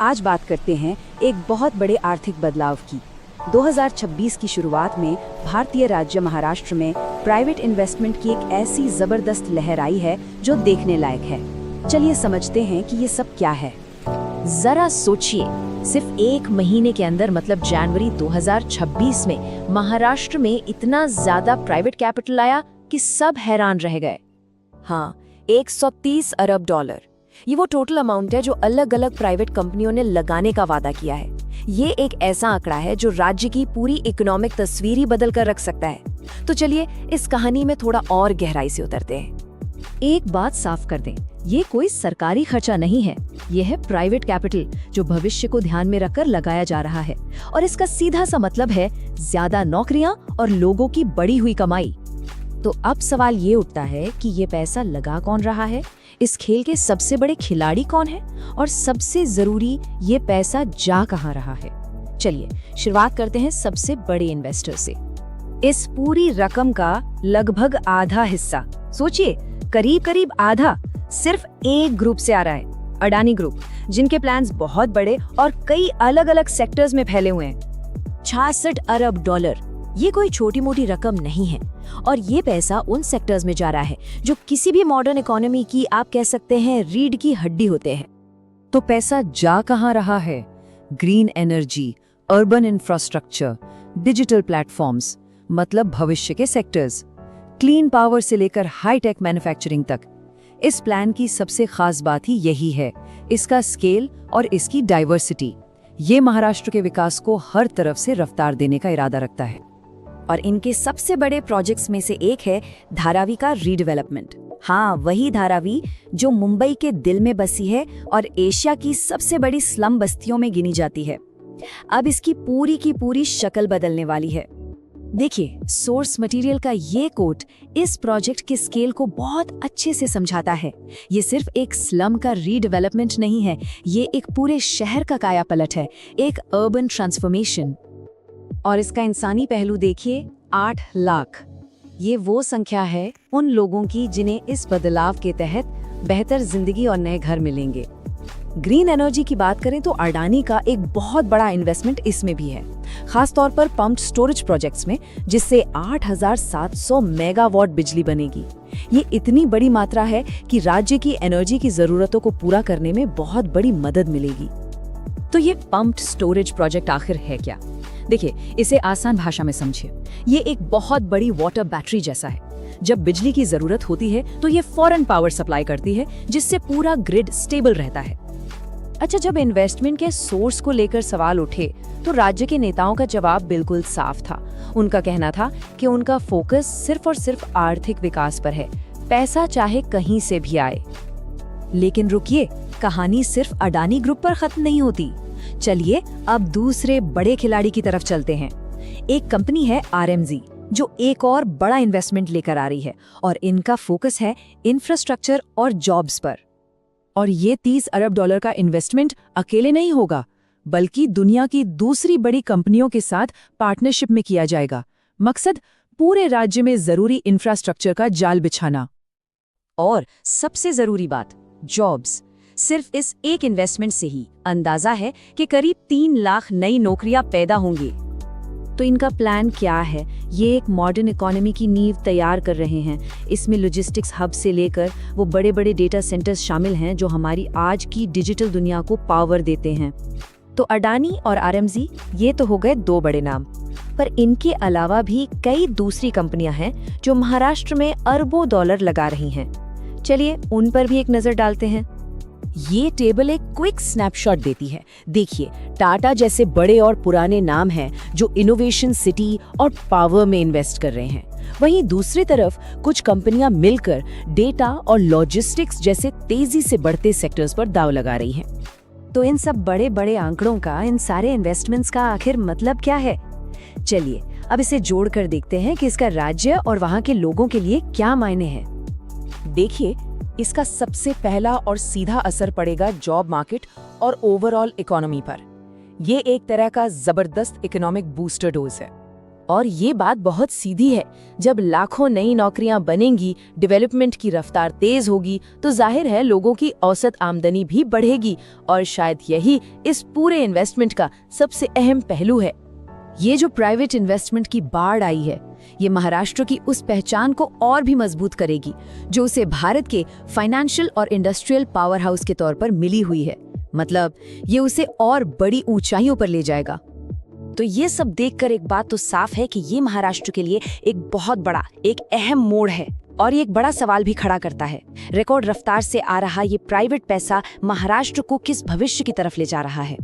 आज बात करते हैं एक बहुत बड़े आर्थिक बदलाव की। 2026 की शुरुआत में भारतीय राज्य महाराष्ट्र में प्राइवेट इन्वेस्टमेंट की एक ऐसी जबरदस्त लहर आई है जो देखने लायक है। चलिए समझते हैं कि ये सब क्या है। जरा सोचिए, सिर्फ एक महीने के अंदर मतलब जनवरी 2026 में महाराष्ट्र में इतना ज्यादा प्राइवेट कैपिटल आया कि सब हैरान रह गए। हाँ, 130 अरब डॉलर। ये वो टोटल अमाउंट है जो अलग अलग प्राइवेट कंपनियों ने लगाने का वादा किया है। ये एक ऐसा आंकड़ा है जो राज्य की पूरी इकोनॉमिक तस्वीर ही बदल कर रख सकता है। तो चलिए इस कहानी में थोड़ा और गहराई से उतरते हैं। एक बात साफ कर दें, ये कोई सरकारी खर्चा नहीं है, ये है प्राइवेट कैपिटल जो भविष्य को ध्यान में रखकर लगाया जा रहा है। और इसका सीधा सा मतलब है ज्यादा नौकरियां और लोगों की बढ़ी हुई कमाई। तो अब सवाल ये उठता है कि ये पैसा लगा कौन रहा है, इस खेल के सबसे बड़े खिलाड़ी कौन है, और सबसे जरूरी ये पैसा जा कहाँ रहा है। चलिए शुरुआत करते हैं सबसे बड़े इन्वेस्टर से। इस पूरी रकम का लगभग आधा हिस्सा, सोचिए करीब करीब आधा, सिर्फ एक ग्रुप से आ रहा है, अडानी ग्रुप, जिनके प्लान्स बहुत बड़े और कई अलग अलग सेक्टर्स में फैले हुए हैं। 66 अरब डॉलर, ये कोई छोटी मोटी रकम नहीं है। और ये पैसा उन सेक्टर्स में जा रहा है जो किसी भी मॉडर्न इकोनॉमी की आप कह सकते हैं रीढ़ की हड्डी होते हैं। तो पैसा जा कहाँ रहा है? Green energy, urban infrastructure, digital platforms, मतलब भविष्य के सेक्टर्स, क्लीन पावर से लेकर हाईटेक मैन्युफैक्चरिंग तक। इस प्लान की सबसे खास बात ही यही है, इसका स्केल और इसकी डाइवर्सिटी। ये महाराष्ट्र के विकास को हर तरफ से रफ्तार देने का इरादा रखता है। और इनके सबसे बड़े प्रोजेक्ट्स में से एक है धारावी का रीडेवलपमेंट। हाँ, वही धारावी जो मुंबई के दिल में बसी है और एशिया की सबसे बड़ी स्लम बस्तियों में गिनी जाती है। अब इसकी पूरी की पूरी शक्ल बदलने वाली है। देखिए, सोर्स मटेरियल का ये कोट इस प्रोजेक्ट के स्केल को बहुत अच्छे से समझाता है। ये सिर्फ एक स्लम का रीडेवलपमेंट नहीं है, ये एक पूरे शहर का कायापलट है, एक अर्बन ट्रांसफॉर्मेशन। और इसका इंसानी पहलू देखिए, 8 लाख। ये वो संख्या है उन लोगों की जिन्हें इस बदलाव के तहत बेहतर जिंदगी और नए घर मिलेंगे। ग्रीन एनर्जी की बात करें तो अडानी का एक बहुत बड़ा इन्वेस्टमेंट इसमें भी है, खास तौर पर पम्प्ड स्टोरेज प्रोजेक्ट्स में, जिससे 8700 मेगावाट बिजली बनेगी। ये इतनी बड़ी मात्रा है कि राज्य की एनर्जी की जरूरतों को पूरा करने में बहुत बड़ी मदद मिलेगी। तो ये पम्प्ड स्टोरेज प्रोजेक्ट आखिर है क्या? देखिए, इसे आसान भाषा में समझिए। ये एक बहुत बड़ी वाटर बैटरी जैसा है। जब बिजली की जरूरत होती है तो ये फौरन पावर सप्लाई करती है, जिससे पूरा ग्रिड स्टेबल रहता है। अच्छा, जब इन्वेस्टमेंट के सोर्स को लेकर सवाल उठे तो राज्य के नेताओं का जवाब बिल्कुल साफ था। उनका कहना था कि उनका फोकस सिर्फ और सिर्फ आर्थिक विकास पर है, पैसा चाहे कहीं से भी आए। लेकिन रुकिए, कहानी सिर्फ अडानी ग्रुप पर खत्म नहीं होती। चलिए अब दूसरे बड़े खिलाड़ी की तरफ चलते हैं। एक कंपनी है RMZ, जो एक और बड़ा इन्वेस्टमेंट लेकर आ रही है, और इनका फोकस है इंफ्रास्ट्रक्चर और जॉब्स पर। और ये 30 अरब डॉलर का इन्वेस्टमेंट अकेले नहीं होगा, बल्कि दुनिया की दूसरी बड़ी कंपनियों के साथ पार्टनरशिप में किया जाएगा। मकसद पूरे राज्य में जरूरी इंफ्रास्ट्रक्चर का जाल बिछाना। और सबसे जरूरी बात, जॉब्स। सिर्फ इस एक इन्वेस्टमेंट से ही अंदाजा है कि करीब 3 लाख नई नौकरियां पैदा होंगी। तो इनका प्लान क्या है? ये एक मॉडर्न इकोनॉमी की नींव तैयार कर रहे हैं। इसमें लॉजिस्टिक्स हब से लेकर वो बड़े बड़े डेटा सेंटर्स शामिल हैं जो हमारी आज की डिजिटल दुनिया को पावर देते हैं। तो अडानी और RMZ ये तो हो गए 2 बड़े नाम, पर इनके अलावा भी कई दूसरी कंपनियां हैं जो महाराष्ट्र में अरबों डॉलर लगा रही हैं। चलिए उन पर भी एक नजर डालते हैं। ये टेबल एक क्विक स्नैपशॉट देती है। देखिए, टाटा जैसे बड़े और पुराने नाम हैं जो इनोवेशन सिटी और पावर में इन्वेस्ट कर रहे हैं। वहीं दूसरी तरफ कुछ कंपनियां मिलकर डेटा और लॉजिस्टिक्स जैसे तेजी से बढ़ते सेक्टर्स पर दांव लगा रही हैं। तो इन सब बड़े बड़े आंकड़ों का, इन सारे इन्वेस्टमेंट्स का आखिर मतलब क्या है? चलिए अब इसे जोड़कर देखते हैं कि इसका राज्य और वहां के लोगों के लिए क्या मायने हैं। देखिए, इसका सबसे पहला और सीधा असर पड़ेगा जॉब मार्केट और ओवरऑल इकोनॉमी पर। ये एक तरह का जबरदस्त इकोनॉमिक बूस्टर डोज है। और ये बात बहुत सीधी है। जब लाखों नई नौकरियां बनेंगी, डेवलपमेंट की रफ्तार तेज होगी, तो जाहिर है लोगों की औसत आमदनी भी बढ़ेगी और शायद यही इस पूरे इन्वेस्टमेंट का सबसे अहम पहलू है। ये जो प्राइवेट इन्वेस्टमेंट की बाढ़ आई है, ये महाराष्ट्र की उस पहचान को और भी मजबूत करेगी जो उसे भारत के फाइनेंशियल और इंडस्ट्रियल पावर हाउस के तौर पर मिली हुई है। मतलब ये उसे और बड़ी ऊंचाइयों पर ले जाएगा। तो ये सब देखकर एक बात तो साफ है कि ये महाराष्ट्र के लिए एक बहुत बड़ा, एक अहम मोड़ है और ये एक बड़ा सवाल भी खड़ा करता है। रिकॉर्ड रफ्तार से आ रहा ये प्राइवेट पैसा महाराष्ट्र को किस भविष्य की तरफ ले जा रहा है?